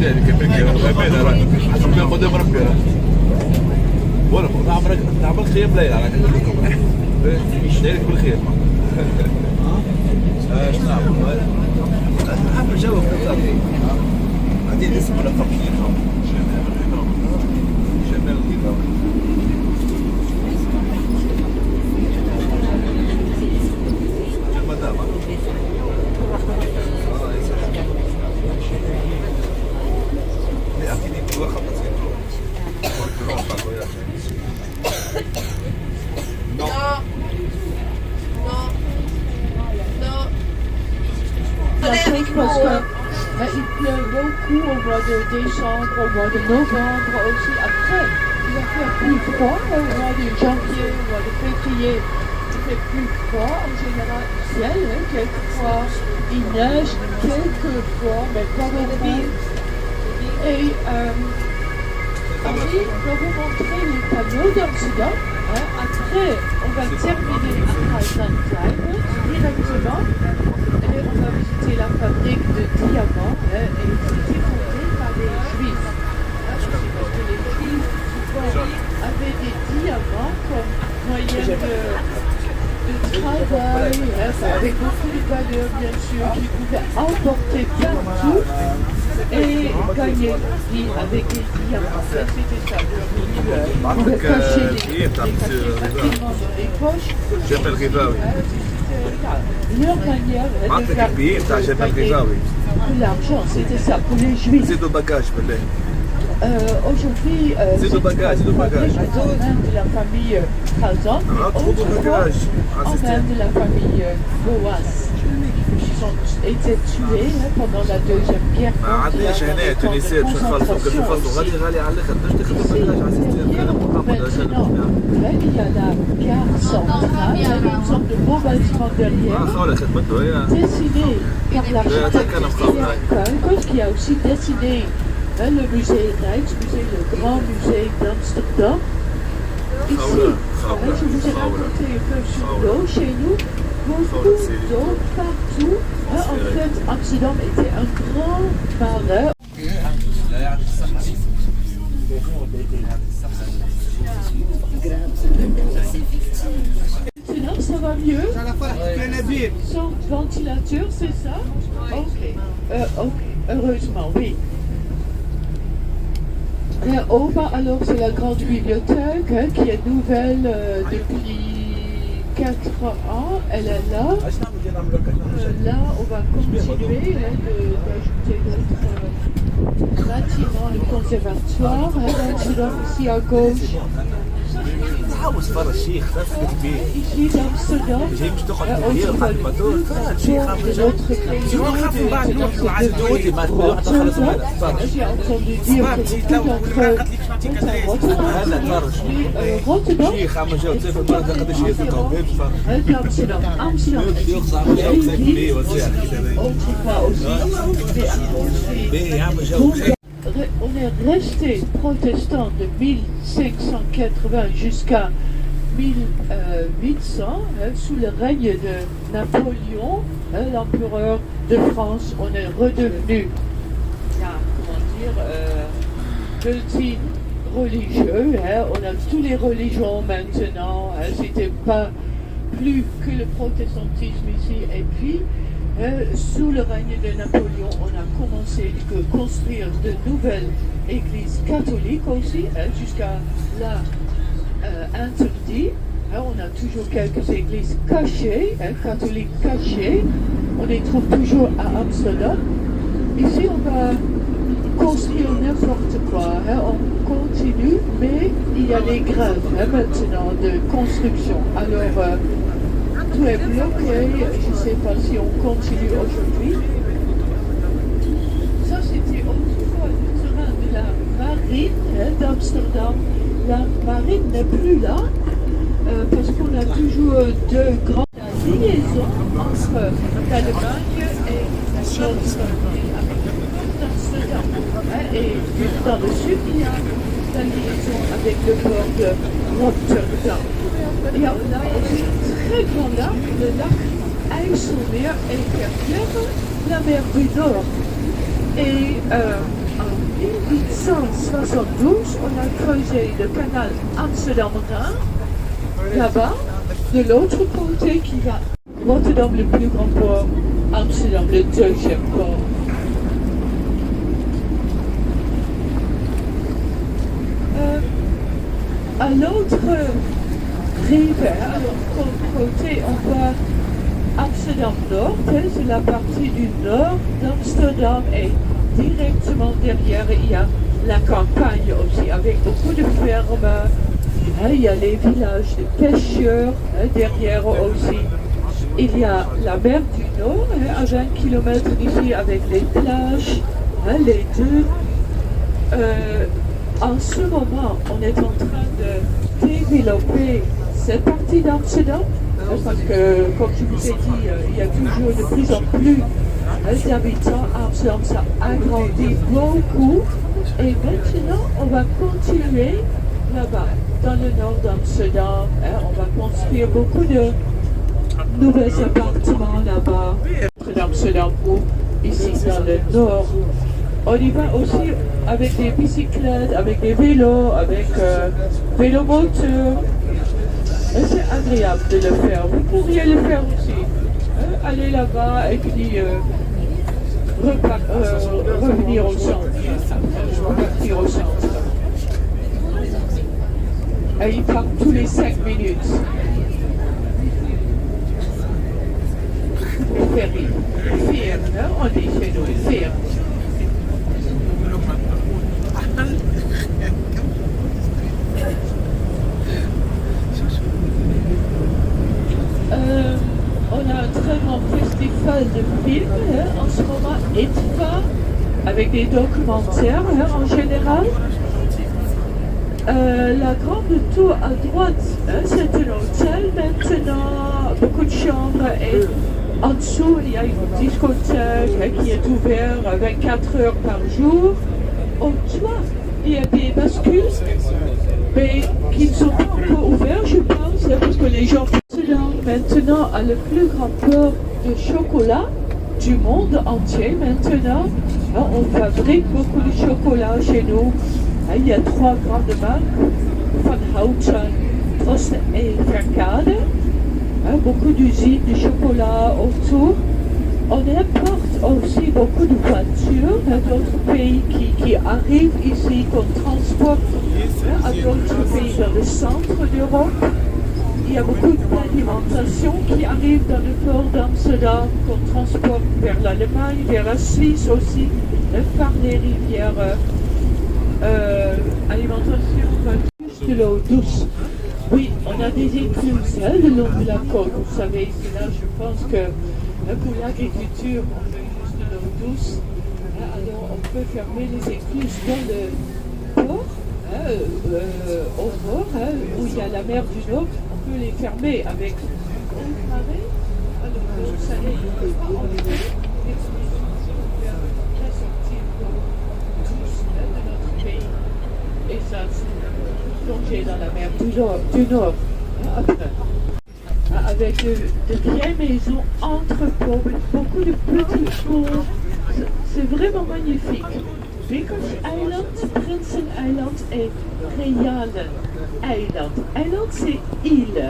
يعني كمان بامانه راه حسب قدام ربي راه ولا نعمل خيام ليل على كل لكم دايرك بالخير شنو نعمل؟ نحب الجو في الدار بعدين اسمه لقب شمال الغيطان Parce qu'il pleut beaucoup au mois de décembre, au mois de novembre aussi. Après, il va faire plus froid au mois de janvier, au mois de février. Il fait plus froid en général au ciel. Quelquefois, il neige, quelquefois, mais pas beaucoup. Et Henri va vous montrer les panneaux d'Amsterdam. Après, on va terminer à Kaiserslautern directement. Et on va visiter la fabrique de diamants et c'était fondé par les Juifs. Parce que les Juifs souvent avaient des diamants comme moyen de travail, avec beaucoup de valeur bien sûr, qu'ils pouvaient emporter partout et gagner leur vie avec des diamants. C'était ça leur milieu. On pouvait cacher des facilement dans les poches. Leur manière de l'argent, c'était ça pour les Juifs. Aujourd'hui, c'est de la famille Khazan, autrefois en main de la famille Boas. Ils ont été tués pendant la Deuxième Guerre mondiale. Maintenant, il y a la gare centrale, une sorte de beau bâtiment derrière, dessiné par l'architecte Kölkers, qui a aussi dessiné le musée Rijksmuseum, le grand musée d'Amsterdam. Ici, je vous ai raconté un peu sur l'eau chez nous, beaucoup d'eau partout. En fait, Amsterdam était un grand marais. Maintenant, ça va mieux. Sans ventilateur, c'est ça? Ok. Heureusement, oui. Là-haut, alors, c'est la grande bibliothèque qui est nouvelle depuis 4 ans. Elle est là. Là, on va continuer d'ajouter d'autres bâtiments, le conservatoire, ici à gauche. Ici d'Amsterdam, de l'autre pays, j'ai entendu dire que beaucoup d'entre eux sont à Rotterdam. Amsterdam autrefois aussi. On est resté protestant de 1580 jusqu'à 1800, sous le règne de Napoléon, l'empereur de France. On est redevenu, multi-religieux. On a toutes les religions maintenant. C'était pas plus que le protestantisme ici. Et puis, sous le règne de Napoléon, on a commencé à construire de nouvelles églises catholiques aussi, jusqu'à là interdites. On a toujours quelques églises cachées, catholiques cachées. On les trouve toujours à Amsterdam. Ici, on va construire n'importe quoi. On continue, mais il y a les grèves maintenant de construction. Alors, tout est bloqué, je ne sais pas si on continue aujourd'hui. Ça, c'était autrefois le terrain de la marine d'Amsterdam. La marine n'est plus là, parce qu'on a toujours deux grandes liaisons entre l'Allemagne et d'Amsterdam. Et dans le sud, il y a la liaison avec le port de Rotterdam. Il y a là aussi très grand lac, le lac IJsselmeer et Kerkjebel, la mer du Nord. Et en 1872, on a creusé le canal Amsterdam-Rhin, là-bas, de l'autre côté qui va Rotterdam, le plus grand port, Amsterdam, le deuxième port. À l'autre rive, à l'autre côté, on voit Amsterdam Nord, c'est la partie du nord d'Amsterdam, et directement derrière, il y a la campagne aussi, avec beaucoup de fermes. Il y a les villages de pêcheurs, derrière aussi. Il y a la mer du Nord, à 20 km ici, avec les plages, les dunes. En ce moment, on est en train de développer cette partie d'Amsterdam, parce que, comme je vous ai dit, il y a toujours de plus en plus d'habitants. Amsterdam, ça agrandit beaucoup. Et maintenant, on va continuer là-bas, dans le nord d'Amsterdam. On va construire beaucoup de nouveaux appartements là-bas, d'Amsterdam ou ici dans le nord. On y va aussi avec des bicyclettes, avec des vélos, avec vélomoteurs. C'est agréable de le faire. Vous pourriez le faire aussi. Aller là-bas et puis revenir au centre. Repartir au centre. Et il part tous les 5 minutes. Le ferry. Ferme, on dit chez nous, ferme. On a un très grand festival de films en ce moment, ITFA, avec des documentaires en général. La grande tour à droite, c'est un hôtel maintenant, beaucoup de chambres, et en dessous il y a une discothèque qui est ouverte 24 heures par jour. Au toit, il y a des bascules, mais qui ne sont pas encore ouverts, je pense, parce que les gens maintenant a le plus grand port de chocolat du monde entier maintenant. On fabrique beaucoup de chocolat chez nous. Il y a 3 grandes marques, Van Houten, Frost et Verkade. Beaucoup d'usines de chocolat autour. On importe aussi beaucoup de voitures d'autres pays qui arrivent ici, qu'on transporte à d'autres pays dans le centre d'Europe. Il y a beaucoup d'alimentation qui arrive dans le port d'Amsterdam, qu'on transporte vers l'Allemagne, vers la Suisse aussi, par les rivières. Alimentation, de l'eau douce. Oui, on a des écluses le long de la côte. Vous savez, c'est là, je pense que pour l'agriculture, on veut juste de l'eau douce. Alors, on peut fermer les écluses dans le port, au bord, où il y a la mer du Nord. On peut les fermer avec un carré. Alors, l'eau salée ne peut pas entrer. La sortie d'eau douce de notre pays. Et ça, c'est plongé dans la mer du Nord. Après. Avec de vieilles maisons entre pauvres, beaucoup de petites choses. C'est vraiment magnifique. Because Island, Prinsen Island et Realen Island. Island, c'est île.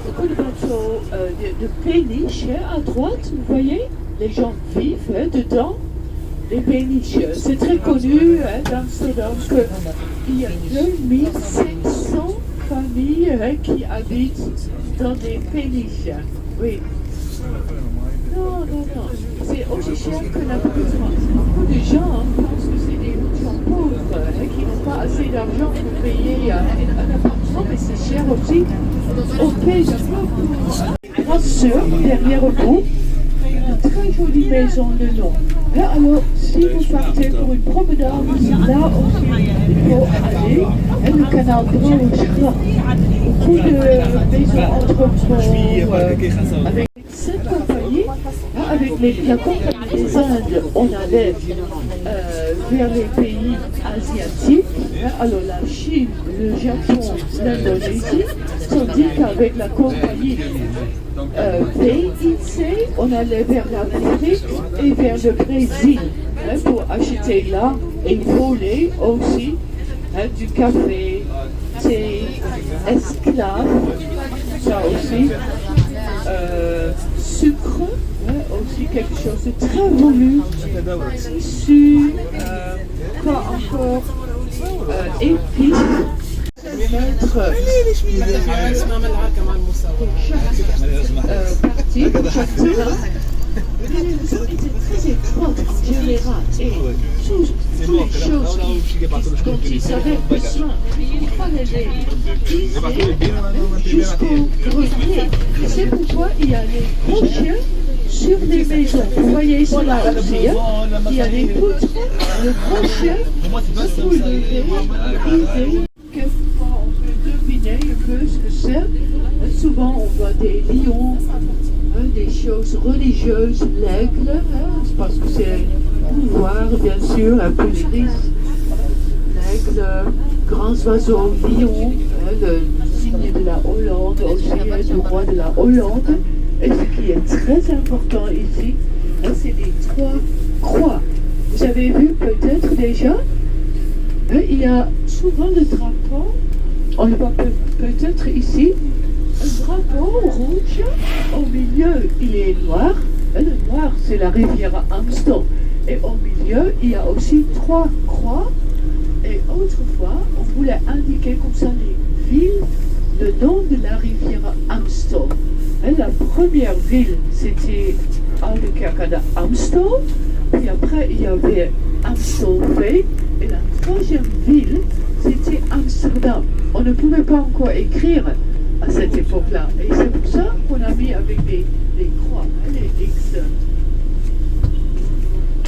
Beaucoup de bateaux de péniches à droite, vous voyez, les gens vivent dedans. Les péniches, c'est très connu d'Amsterdam qu'il y a 2500 familles qui habitent dans des péniches. Oui. Non. C'est aussi cher que la France. Beaucoup de gens pensent que c'est des gens pauvres qui n'ont pas assez d'argent pour payer un appartement, mais c'est cher aussi. On paye d'abord. Ma soeur, derrière vous, une très jolie maison de long. Alors, si vous partez pour une promenade, là aussi, il faut aller. Le canal Grand, beaucoup de maisons entre pauvres. Avec cette compagnie, avec la compagnie des Indes, on allait vers les pays asiatiques. Alors la Chine, le Japon, l'Indonésie, tandis qu'avec la compagnie VIC, on allait vers l'Amérique et vers le Brésil pour acheter là et voler aussi du café, thé, esclave, ça aussi, sucre, aussi quelque chose de très voulu, tissu, quoi encore, épices. Mettre partie, chaque terrain. Les maisons étaient très étroites en général et toutes les choses dont ils avaient besoin, il fallait les briser jusqu'au grenier. C'est pourquoi il y a les crochets sur les maisons. Vous voyez cela aussi, hein? Il y a les poutres, le crochet, le soulever, briser. Quelquefois, on peut deviner un peu ce que c'est. Souvent, on voit des lions, des choses religieuses, l'aigle, parce que c'est pouvoir, bien sûr, un peu les risques. L'aigle, grands oiseaux, lion, le signe de la Hollande, aussi du roi de la Hollande. Et ce qui est très important ici, c'est les 3 croix. Vous avez vu peut-être déjà, il y a souvent le drapeau, on le voit peut-être ici, un drapeau rouge, au milieu il est noir, le noir c'est la rivière Amstel, et au milieu il y a aussi 3 croix, et autrefois on voulait indiquer comme ça les villes, le nom de la rivière Amstel. Et la première ville c'était Oudekerk aan de Amstel, puis après il y avait Amstelveen, et la 3e ville c'était Amsterdam. On ne pouvait pas encore écrire à cette époque-là. Et c'est pour ça qu'on a mis avec les croix, les X.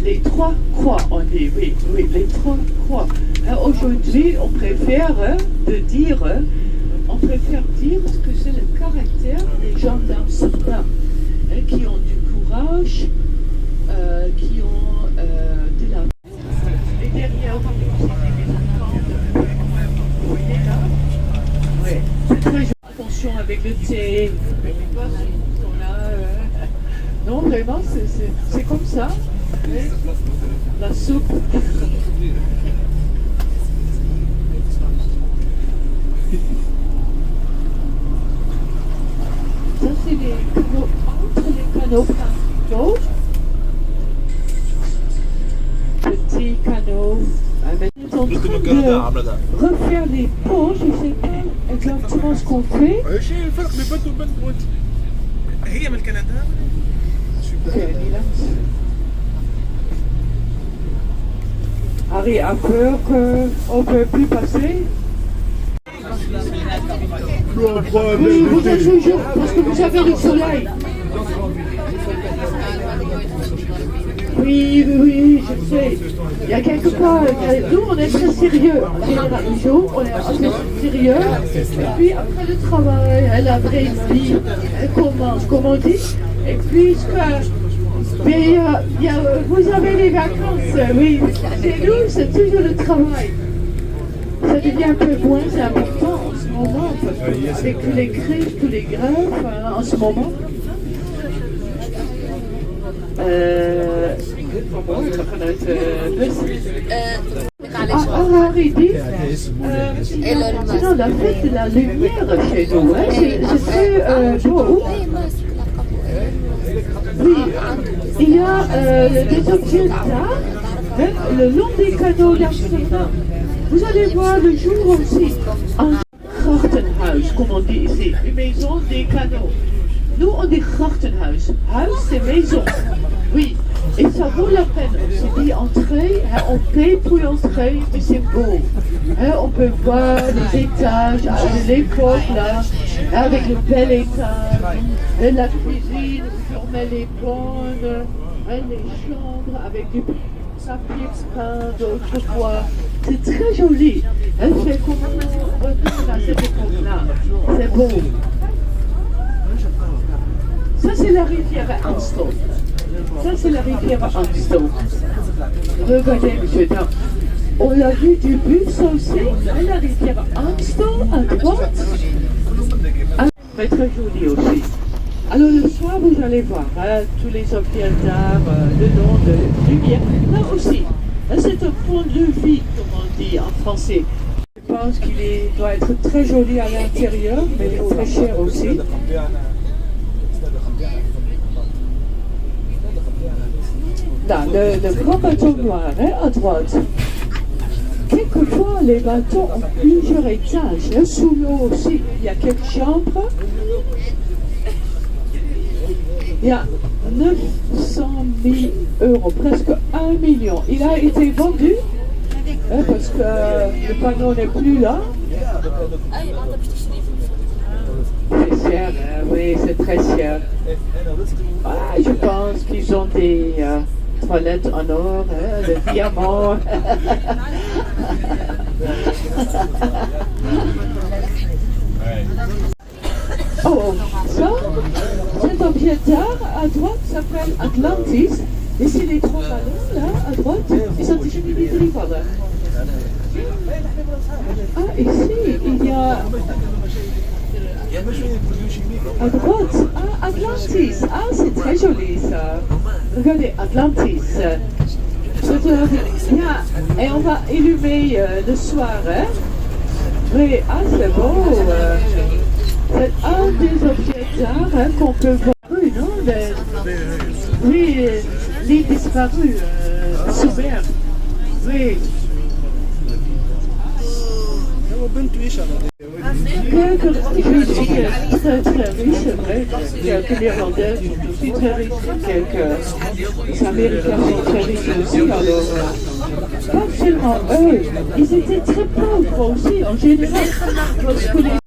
Les 3 croix, on dit, oui, les 3 croix. Aujourd'hui, on préfère dire ce que c'est le caractère des gens d'Amsterdam, qui ont du courage, qui ont de la... Et derrière vous aussi, vous voyez là? Oui, c'est très joli. Attention avec le thé, qu'on a, non, vraiment, c'est comme ça. Et la soupe. Ça, c'est les canaux, entre les canaux principaux. Petits canaux. On est en train de refaire les ponts, je ne sais pas exactement ce qu'on fait. Harry a peur qu'on ne peut plus passer. Oui, vous êtes toujours, parce que vous avez le soleil. Oui, je sais. Il y a quelque part, nous on est très sérieux. En général, le jour, on est assez sérieux. Et puis après le travail, la vraie vie, elle commence, comme on dit. Et puis, vous avez les vacances, oui. Chez nous, c'est toujours le travail. Ça devient un peu moins important en ce moment, avec tous les crises, tous les grèves en ce moment. Harry dit, sinon la fête de la lumière chez nous, c'est très beau. Oui, il y a des objets d'art le long des canaux d'Amsterdam. Vous allez voir le jour aussi un grachtenhuis, comme on dit ici, une maison des canaux. Nous on dit grachtenhuis, huis c'est maison, oui. Et ça vaut la peine, on se dit entrer, on paye pour entrer, mais c'est beau. On peut voir les étages de l'époque là, avec le bel étage, la cuisine où on met les bonnes, les chambres avec du papier peint d'autrefois. C'est très joli. C'est comme on retourne à cette époque-là. C'est beau. Ça c'est la rivière Amstel. Ça c'est la rivière Amstel. Regardez, monsieur, on l'a vu du bus aussi, la rivière Amstel à droite. Mais très joli aussi. Alors le soir, vous allez voir tous les objets d'art, le nom de lumière. Là aussi, C'est un point de vue, comme on dit en français. Je pense qu'il doit être très joli à l'intérieur, mais très cher aussi. Là, le grand bateau noir, hein, à droite. Quelquefois, les bateaux ont plusieurs étages. Hein. Sous l'eau aussi, il y a quelques chambres. Il y a 900 000 euros, presque 1 million. Il a été vendu hein, parce que le panneau n'est plus là. C'est cher, hein, oui, c'est très cher. Ah, je pense qu'ils ont des toilettes en or, hein, des diamants. Oh, ça, cet objet d'art à droite s'appelle Atlantis. Et c'est les trois ballons là, à droite, ils sont déjà mis. Ah, ici, il y a à droite, ah, Atlantis. Ah, c'est très joli ça. Regardez, Atlantis. Et on va allumer le soir, hein. Oui, ah, c'est beau. C'est un des objets d'art hein, qu'on peut voir. Oui, non, oui, l'île disparue, superbe. Oui. Quelques riches, très très riches, c'est vrai. Quelques Irlandais sont aussi très riches. Quelques Américains sont très riches aussi. Alors, pas seulement eux, ils étaient très pauvres aussi en général. Parce que les